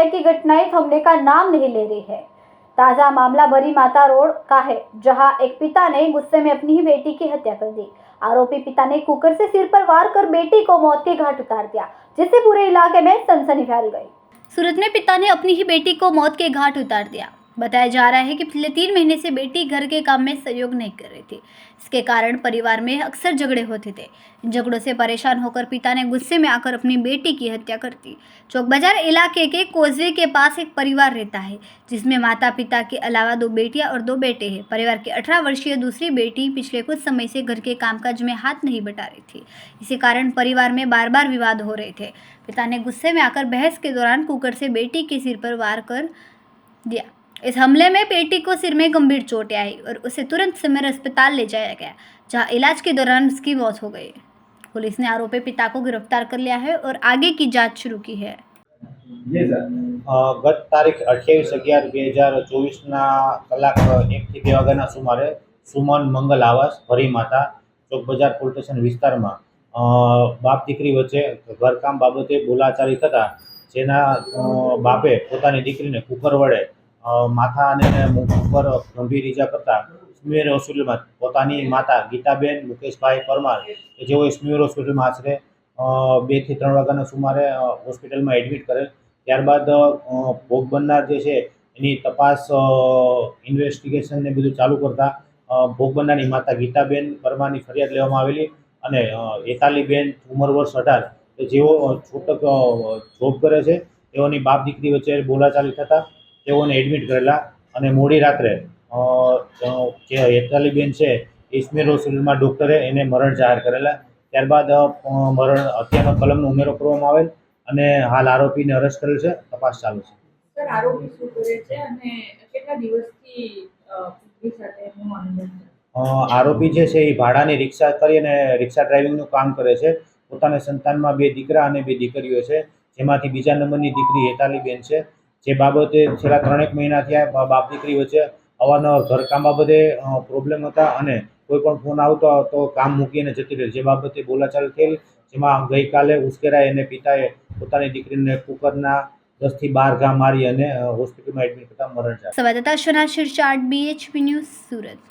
है कि घटना थमने का नाम नहीं ले रही है। ताजा मामला बरी माता रोड का है, जहां एक पिता ने गुस्से में अपनी ही बेटी की हत्या कर दी। आरोपी पिता ने कुकर से सिर पर वार कर बेटी को मौत के घाट उतार दिया, जिससे पूरे इलाके में सनसनी फैल गई। सूरत में पिता ने अपनी ही बेटी को मौत के घाट उतार दिया। बताया जा रहा है कि पिछले 3 महीने से बेटी घर के काम में सहयोग नहीं कर रही थी। इसके कारण परिवार में अक्सर झगड़े होते थे। इन झगड़ों से परेशान होकर पिता ने गुस्से में आकर अपनी बेटी की हत्या कर दी। चौक बाजार इलाके के कोजवे के पास एक परिवार रहता है, जिसमें माता पिता के अलावा 2 बेटियां और 2 बेटे हैं। परिवार की 18 वर्षीय दूसरी बेटी पिछले कुछ समय से घर के कामकाज में हाथ नहीं बटा रही थी। इसी कारण परिवार में बार बार विवाद हो रहे थे। पिता ने गुस्से में आकर बहस के दौरान कुकर से बेटी के सिर पर वार कर दिया। इस हमले में बेटी को सिर में गंभीर चोटें आई और उसे तुरंत सिमर अस्पताल ले जाया गया, जहां इलाज के दौरान उसकी मौत हो गई। पुलिस ने आरोपी पिता को गिरफ्तार कर लिया है और आगे की जांच शुरू की है। ગત તારીખ 28/11/2024 કલાક 1 થી 2 વાગ્યાના સુમારે સુમન મંગલ આવાસ ભરી માતા ચોક બજાર પોલીસ સ્ટેશન વિસ્તારમાં બાપ દીકરી વચ્ચે ઘરકામ બાબતે બોલાચાલી થતા જેના બાપે પોતાની દીકરીને કુકર વડે માથા અને મુખ ઉપર ગંભીર ઈજા કરતા સ્મીર હોસ્પિટલમાં પોતાની માતા ગીતાબેન મુકેશભાઈ પરમાર કે જેઓ સ્મીર હોસ્પિટલમાં આશરે 2 થી 3 વાગ્યાના સુમારે હોસ્પિટલમાં એડમિટ કરેલ। ત્યારબાદ ભોગ બનનાર જે છે એની તપાસ ઇન્વેસ્ટિગેશન ને બધું ચાલુ કરતા ભોગ બનનારની માતા ગીતાબેન પરમારની ફરિયાદ લેવામાં આવેલી અને એતાલીબેન ઉંમર વર્ષ 18 કે જેઓ છૂટક જોબ કરે છે તેઓની બાપ દીકરી વચ્ચે બોલાચાલી થતા તેઓને એડમિટ કરેલા અને મોડી રાત્રે જે એતાલીબેન છે ઇસ્મેર હોસ્પિટલમાં ડૉક્ટરે એને મરણ જાહેર કરેલા। ત્યારબાદ મરણ હત્યાનો કલમનો ઉમેરો કરવામાં આવેલ અને હાલ આરોપીને અરેસ્ટ કરેલ છે। તપાસ ચાલુ છે। સર, આરોપી શું કરે છે અને કેટલા દિવસથી પુત્રી સાથે એનું અનુબંધ છે? આરોપી જે છે એ ભાડાની રિક્ષા કરી અને રિક્ષા ડ્રાઇવિંગનું કામ કરે છે। પોતાના સંતાનમાં 2 દીકરા અને 2 દીકરીઓ છે, જેમાંથી બીજા નંબરની દીકરી હેતાલીબેન છે, જે બાબતે છેલ્લા 3 મહિનાથી બાપ દીકરી વચ્ચે અવારનવાર ઘરકામ બાબતે પ્રોબ્લેમ હતા અને કોઈ પણ ફોન આવતો તો કામ મૂકીને જતી રહી, જે બાબતે બોલાચાલી થયેલી, જેમાં ગઈકાલે ઉશ્કેરાઈ અને પિતાએ પોતાની દીકરીને કુકરના 10 થી 12 ઘા મારી અને હોસ્પિટલમાં એડમિટ કરતા મરણ જાહેર। સંવાદદાતા શના શિરચાટ, BHP ન્યૂઝ, સુરત।